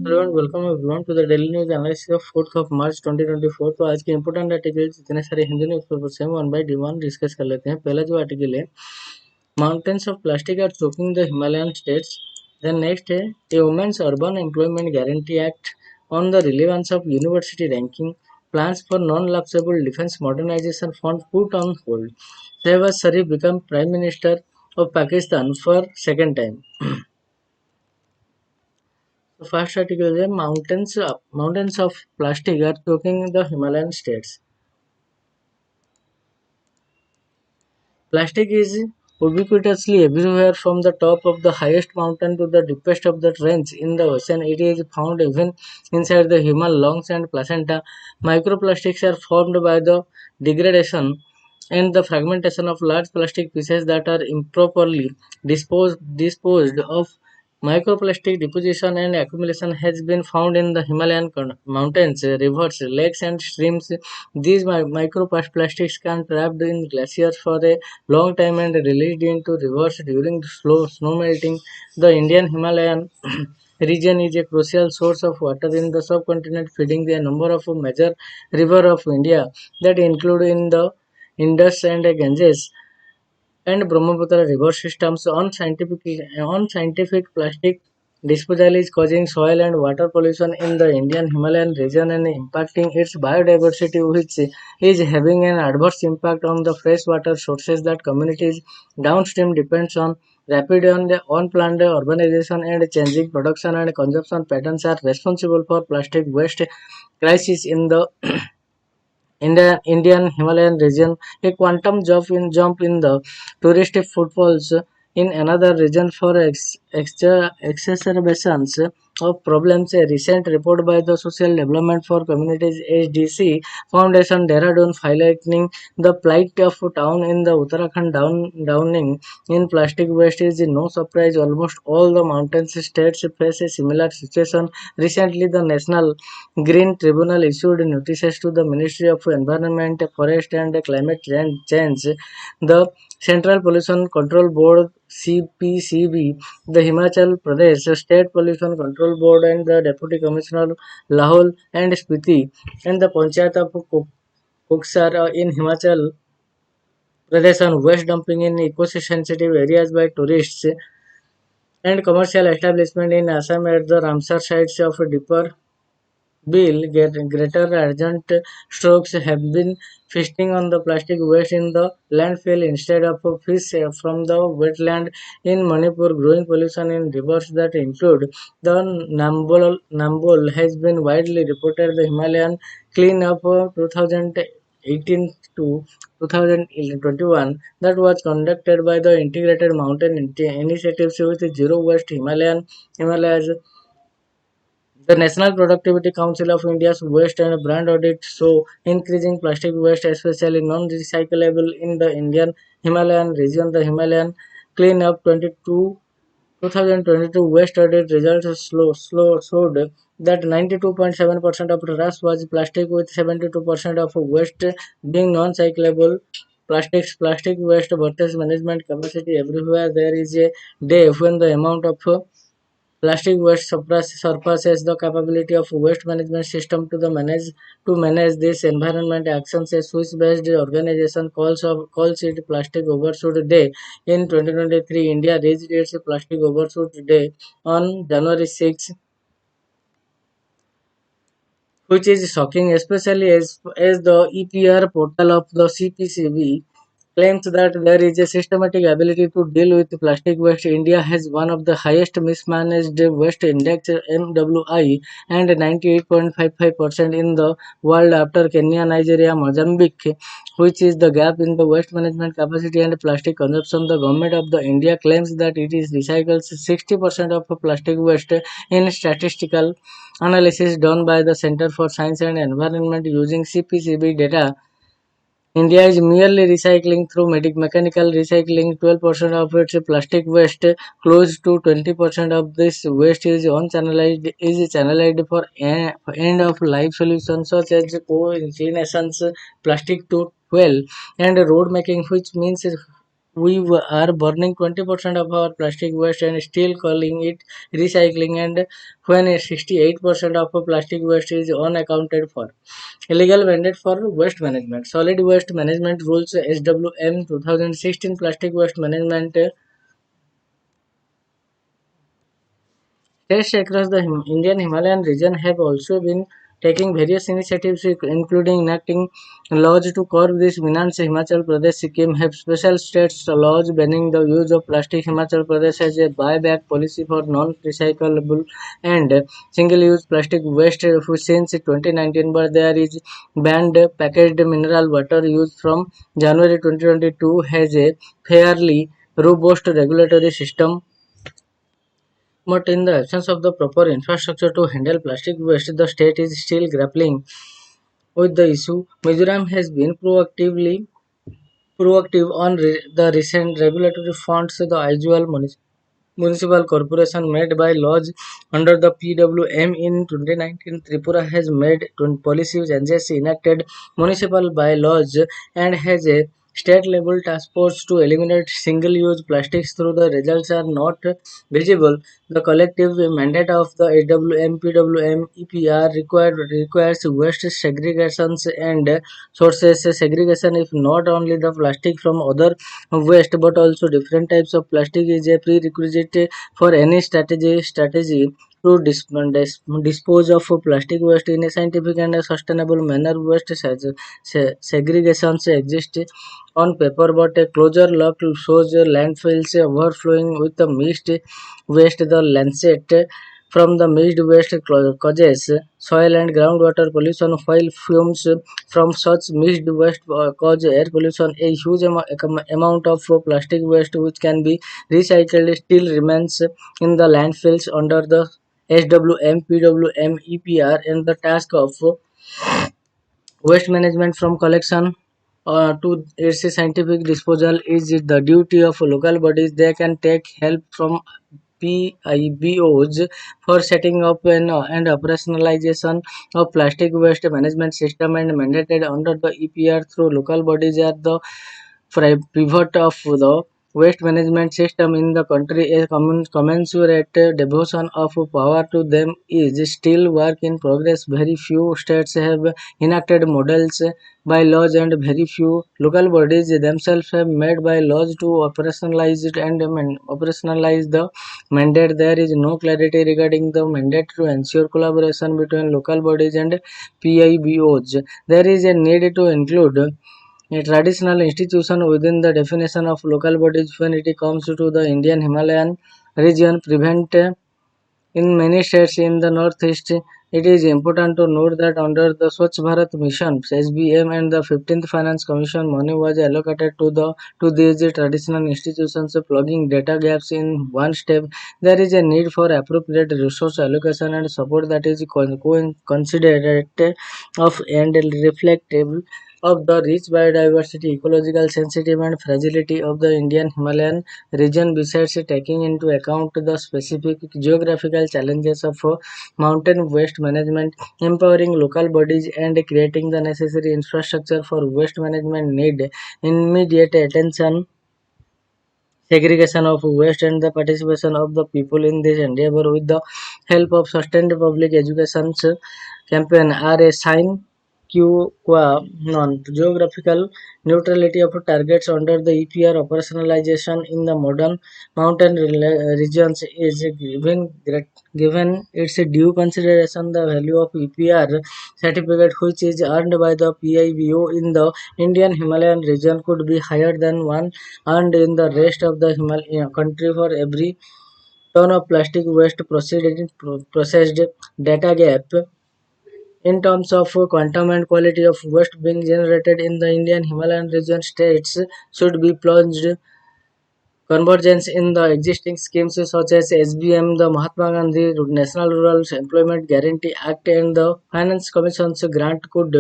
Hello and welcome everyone to the daily news analysis of 4th of March 2024। तो आज के important article जितने सारे हिंदी न्यूज़पेपर से हम वन बाय वन डिस्कस कर लेते हैं। पहला जो आर्टिकल है, mountains of plastic are choking the Himalayan states. Then next है, a women's urban employment guarantee act on the relevance of university ranking, plans for non-lapsable defense modernization fund put on hold. Shehbaz Sharif become prime minister of Pakistan for second time. The first article is mountains of plastic are choking the Himalayan states. Plastic is ubiquitously everywhere from the top of the highest mountain to the deepest of the trench in the ocean. It is found even inside the human lungs and placenta. Microplastics are formed by the degradation and the fragmentation of large plastic pieces that are improperly disposed of. Microplastic deposition and accumulation has been found in the Himalayan mountains, rivers, lakes, and streams. These microplastics can trapped in glaciers for a long time and released into rivers during slow snow melting. The Indian Himalayan region is a crucial source of water in the subcontinent, feeding a number of major rivers of India that include in the Indus and Ganges and Brahmaputra river systems. Unscientific plastic disposal is causing soil and water pollution in the Indian Himalayan region and impacting its biodiversity, which is having an adverse impact on the freshwater sources that communities downstream depends on. Rapid and unplanned urbanization and changing production and consumption patterns are responsible for plastic waste crisis in the Indian Himalayan region. A quantum jump in the touristic footfalls in another region for exacerbations of problems. A recent report by the Social Development for Communities (SDC) Foundation Dehradun highlighting the plight of town in the Uttarakhand downing in plastic waste is no surprise. Almost all the mountain states face a similar situation. Recently, the National Green Tribunal issued notices to the Ministry of Environment, Forest and Climate Change, the Central Pollution Control Board (CPCB), the Himachal Pradesh State Pollution Control Board, and the Deputy Commissioner Lahore and Spiti, and the Panchayat of Koksar in Himachal Pradesh on waste dumping in eco-sensitive areas by tourists and commercial establishment in Assam at the Ramsar sites of Dipper Bill, greater urgent strokes have been feasting on the plastic waste in the landfill instead of fish from the wetland in Manipur. Growing pollution in rivers that include the Nambol has been widely reported. The Himalayan cleanup 2018 to 2021 that was conducted by the Integrated Mountain Initiative with Zero Waste Himalayas. The National Productivity Council of India's waste and brand audit show increasing plastic waste, especially non-recyclable, in the Indian Himalayan region. The Himalayan Cleanup 2022 waste audit results showed that 92.7% of trash was plastic, with 72% of waste being non-cyclable plastics. Plastic waste versus management capacity. Everywhere there is a day when the amount of plastic waste surpasses the capability of waste management system to manage this environment actions. A Swiss-based organization calls it Plastic Overshoot Day. In 2023, India reached its Plastic Overshoot Day on January 6, which is shocking, especially as the EPR portal of the CPCB claims that there is a systematic ability to deal with plastic waste. India has one of the highest mismanaged waste index (MWI) and 98.55% in the world after Kenya, Nigeria, Mozambique, which is the gap in the waste management capacity and plastic consumption. The government of the India claims that it is recycles 60% of plastic waste in statistical analysis done by the Center for Science and Environment using CPCB data. India is merely recycling through mechanical recycling 12% of its plastic waste. Close to 20% of this waste is channelized for end of life solutions such as co-inclinations, plastic to fuel, and road making, which means are burning 20% of our plastic waste and still calling it recycling, and when 68% of plastic waste is unaccounted for. Illegal mandate for waste management. Solid waste management rules SWM 2016 plastic waste management. States across the Indian Himalayan region have also been taking various initiatives, including enacting laws to curb this menace. Himachal Pradesh, Sikkim have special states laws banning the use of plastic. Himachal Pradesh has a buyback policy for non-recyclable and single-use plastic waste since 2019, but there is banned packaged mineral water use from January 2022 has a fairly robust regulatory system, but in the absence of the proper infrastructure to handle plastic waste, the state is still grappling with the issue. Mizoram has been proactive on the recent regulatory fronts. The usual municipal corporation made by laws under the PWM in 2019. Tripura has made policy changes, enacted municipal bylaws, and has a state level task force to eliminate single use plastics. Through the results are not visible. The collective mandate of the AWM, PWM, EPR requires waste segregations and sources segregation. If not only the plastic from other waste but also different types of plastic is a prerequisite for any strategy to dispose of plastic waste in a scientific and a sustainable manner. Waste segregations exist on paper, but a closer look shows landfills overflowing with the mixed waste. The Lancet from the mixed waste causes soil and groundwater pollution, while fumes from such mixed waste cause air pollution. A huge amount of plastic waste which can be recycled still remains in the landfills under the SWM, PWM, EPR, and the task of waste management from collection to its scientific disposal is the duty of local bodies. They can take help from PIBOs for setting up and operationalization of plastic waste management system, and mandated under the EPR through local bodies are the pivot of the waste management system in the country. A commensurate devotion of power to them is still work in progress. Very few states have enacted models by laws, and very few local bodies themselves have made by laws to operationalize it and operationalize the mandate. There is no clarity regarding the mandate to ensure collaboration between local bodies and PIBOs. There is a need to include a traditional institution within the definition of local bodies when it comes to the Indian Himalayan region. Prevent in many states in the northeast. It is important to note that under the Swachh Bharat Mission (SBM) and the 15th Finance Commission, money was allocated to these traditional institutions, plugging data gaps in one step. There is a need for appropriate resource allocation and support that is considerate of and reflective of the rich biodiversity, ecological sensitivity and fragility of the Indian Himalayan region. Besides taking into account the specific geographical challenges of mountain waste management, empowering local bodies and creating the necessary infrastructure for waste management need immediate attention. Segregation of waste and the participation of the people in this endeavor with the help of sustained public education campaign are a sign qua non. Geographical neutrality of targets under the EPR operationalization in the modern mountain regions is given its due consideration. The value of EPR certificate which is earned by the PIBO in the Indian Himalayan region could be higher than one earned in the rest of the country. For every ton of plastic waste processed data gap in terms of quantum and quality of waste being generated in the Indian Himalayan region. States should be plunged convergence in the existing schemes such as SBM, the Mahatma Gandhi National Rural Employment Guarantee Act, and the Finance Commission's grant could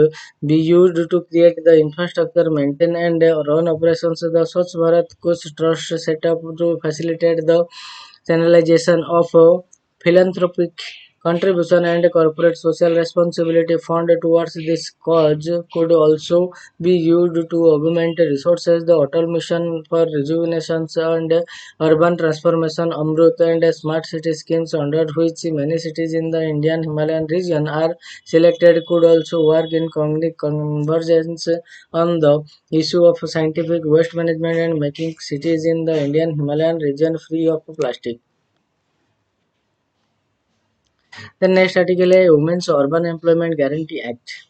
be used to create the infrastructure, maintain and run operations. The Swachh Bharat Kush Trust set up to facilitate the channelization of philanthropic contribution and corporate social responsibility fund towards this cause could also be used to augment resources. The Atal Mission for Rejuvenation and Urban Transformation, Amrut and Smart City schemes under which many cities in the Indian Himalayan region are selected could also work in convergence on the issue of scientific waste management and making cities in the Indian Himalayan region free of plastic. The next article is Women's Urban Employment Guarantee Act.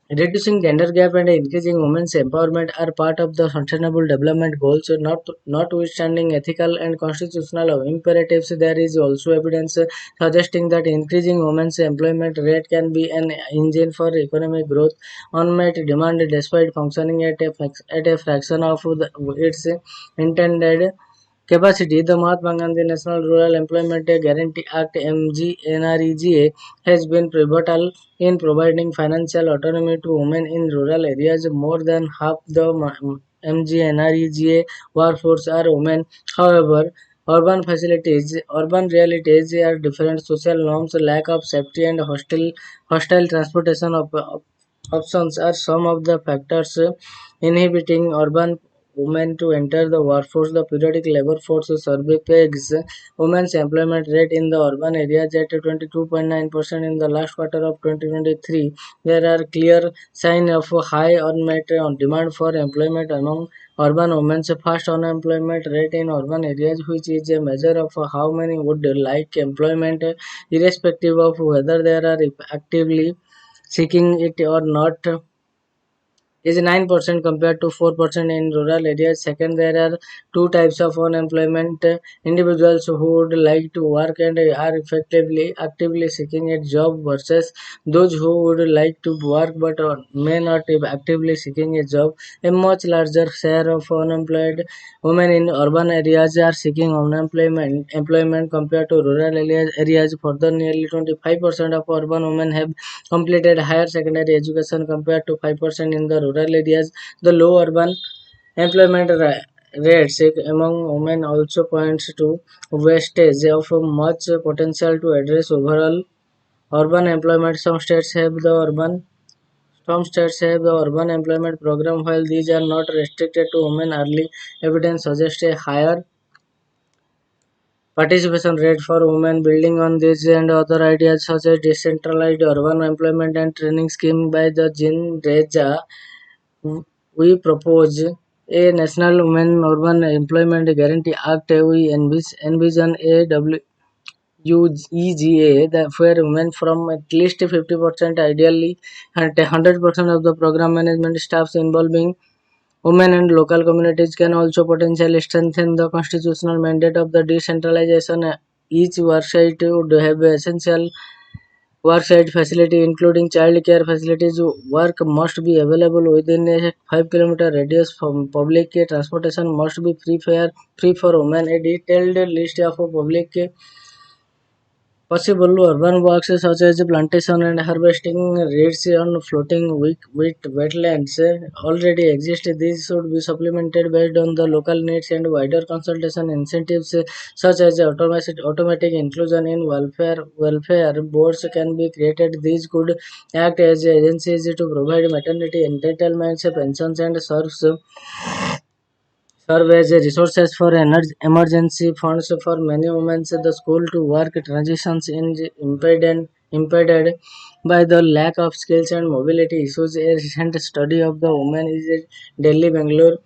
Reducing gender gap and increasing women's empowerment are part of the sustainable development goals. Notwithstanding ethical and constitutional imperatives, there is also evidence suggesting that increasing women's employment rate can be an engine for economic growth. Unmet demand, despite functioning at a fraction of its intended capacity. The Mahatma Gandhi National Rural Employment Guarantee Act (MGNREGA) has been pivotal in providing financial autonomy to women in rural areas. More than half the MGNREGA workforce are women. However, urban realities are different. Social norms, lack of safety, and hostile transportation options are some of the factors inhibiting urban women to enter the workforce. The periodic labor force survey pegs women's employment rate in the urban areas at 22.9% in the last quarter of 2023. There are clear signs of high unmet demand for employment among urban women. Fast unemployment rate in urban areas, which is a measure of how many would like employment, irrespective of whether they are actively seeking it or not, is 9% compared to 4% in rural areas. Second, there are two types of unemployment: individuals who would like to work and are effectively actively seeking a job versus those who would like to work but may not be actively seeking a job. A much larger share of unemployed women in urban areas are seeking unemployment employment compared to rural areas. Further, nearly 25% of urban women have completed higher secondary education compared to 5% in the rural areas. The low urban employment rates among women also points to wastage of much potential to address overall urban employment. Some states have the urban employment program. While these are not restricted to women, early evidence suggests a higher participation rate for women. Building on this and other ideas such as decentralized urban employment and training scheme by the Jin Reja, we propose a National Women Urban Employment Guarantee Act. We envision a WUEGA that where women from at least 50%, ideally and 100% of the program management staffs involving women and local communities can also potentially strengthen the constitutional mandate of the decentralization. Each worksite would have essential worksite facility including child care facilities. Work must be available within a 5 kilometer radius from public transportation must be free for women. A detailed list of public possible urban works such as plantation and harvesting rates on floating wetlands already exist. These should be supplemented based on the local needs and wider consultation incentives such as automatic inclusion in welfare boards can be created. These could act as agencies to provide maternity entitlements, pensions, and serve as resources for emergency funds for many women. The school to work transitions is impeded by the lack of skills and mobility issues. A recent study of the women in Delhi, Bangalore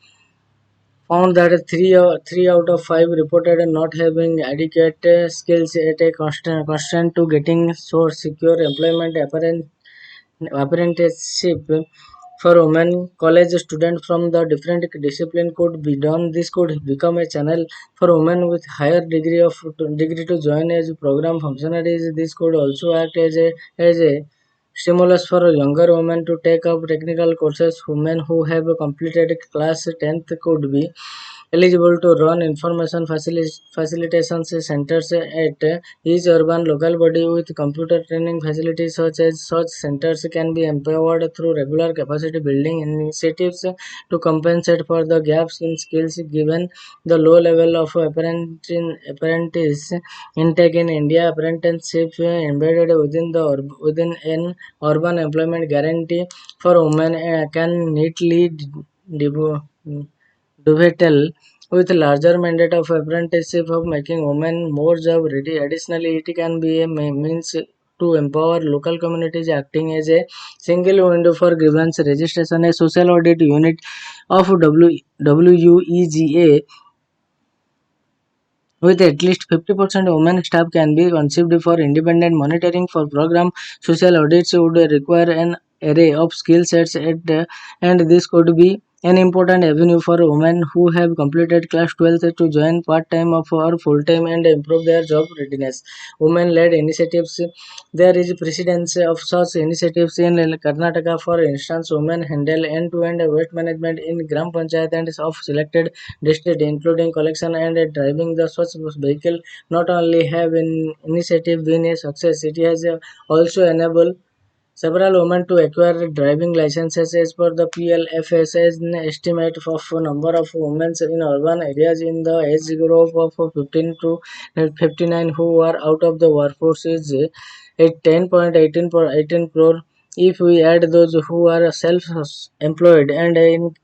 found that three out of five reported not having adequate skills at a constant to getting so secure employment. Apprenticeship for women college students from the different discipline could be done. This could become a channel for women with higher degree to join as program functionaries. This could also act as a stimulus for younger women to take up technical courses. Women who have completed class 10th could be eligible to run information facilitation centers at each urban local body with computer training facilities such as such centers can be empowered through regular capacity building initiatives to compensate for the gaps in skills given the low level of apprentice intake in India. Apprenticeship embedded within an urban employment guarantee for women can neatly dovetail with larger mandate of apprenticeship of making women more job ready. Additionally, it can be a means to empower local communities acting as a single window for grievance registration. A social audit unit of WUEGA with at least 50% women staff can be conceived for independent monitoring for program. Social audits would require an array of skill sets and this could be an important avenue for women who have completed class 12th to join part-time or full-time and improve their job readiness. Women-led initiatives. There is precedence of such initiatives in Karnataka. For instance, women handle end-to-end waste management in Gram Panchayat and of selected district, including collection and driving the such vehicle. Not only have an initiative been a success, it has also enabled several women to acquire driving licenses. As per the PLFS's estimate of number of women in urban areas in the age group of 15 to 59 who are out of the workforce is at 10.18 crore. If we add those who are self-employed and in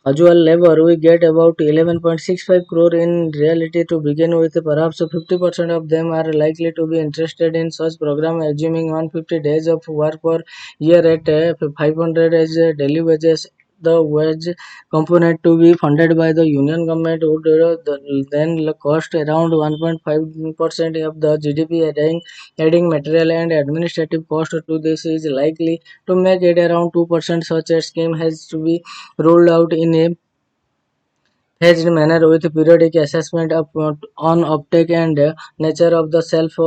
casual labor, we get about 11.65 crore in reality to begin with. Perhaps 50% of them are likely to be interested in such program, assuming 150 days of work per year at 500 as daily wages. The wage component to be funded by the union government would then cost around 1.5% of the GDP. Adding material and administrative cost to this is likely to make it around 2%. Such a scheme has to be rolled out in a phased manner with periodic assessment on uptake and nature of the self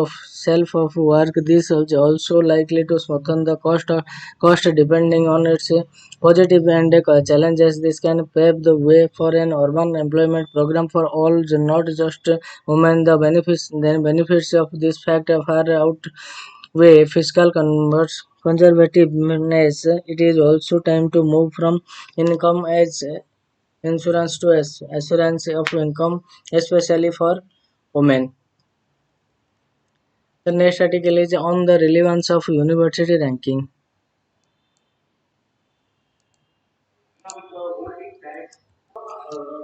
of work. This is also likely to smoothen the cost depending on its positive and challenges. This can pave the way for an urban employment program for all, not just women. The benefits of this fact far outweigh fiscal conservativeness. It is also time to move from income as insurance to assurance of income, especially for women. The next article is on the relevance of university ranking.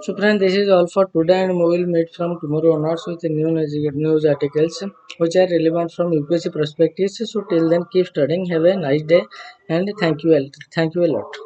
So friends, this is all for today and we will meet from tomorrow onwards with news articles which are relevant from UPSC perspectives. So till then keep studying. Have a nice day and thank you a lot.